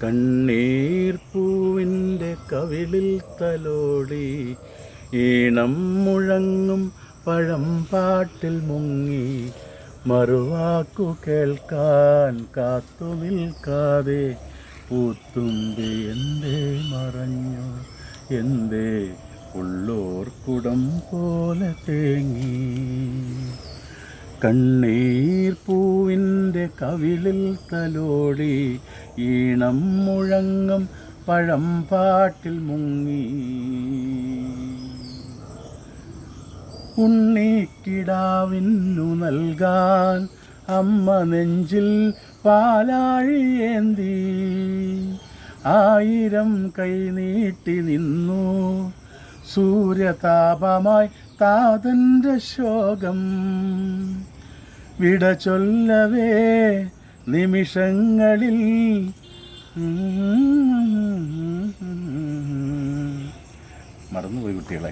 കണ്ണീർ പൂവിൻ്റെ കവിളിൽ തലോടി ഈണം മുഴങ്ങും പഴം പാട്ടിൽ മുങ്ങി മറുവാക്കു കേൾക്കാൻ കാത്തു നിൽക്കാതെ പൂത്തുമ്പി എന്തേ മറഞ്ഞു, എന്തേ ഉള്ളോർക്കുടം പോലെ തേങ്ങി. കണ്ണീർ പൂവിൻ്റെ കവിളിൽ തലോടി ഈണം മുഴങ്ങും പഴം പാട്ടിൽ മുങ്ങി. ഉണ്ണിക്കിടാവിന്നു നൽകാൻ അമ്മ നെഞ്ചിൽ പാലാഴിയേന്തി 1000 കൈ നീട്ടി നിന്നു സൂര്യതാപമായി താതൻ്റെ ശോകം. വിട ചൊല്ലവേ നിമിഷങ്ങളിൽ മറന്നുപോയി കുട്ടികളെ.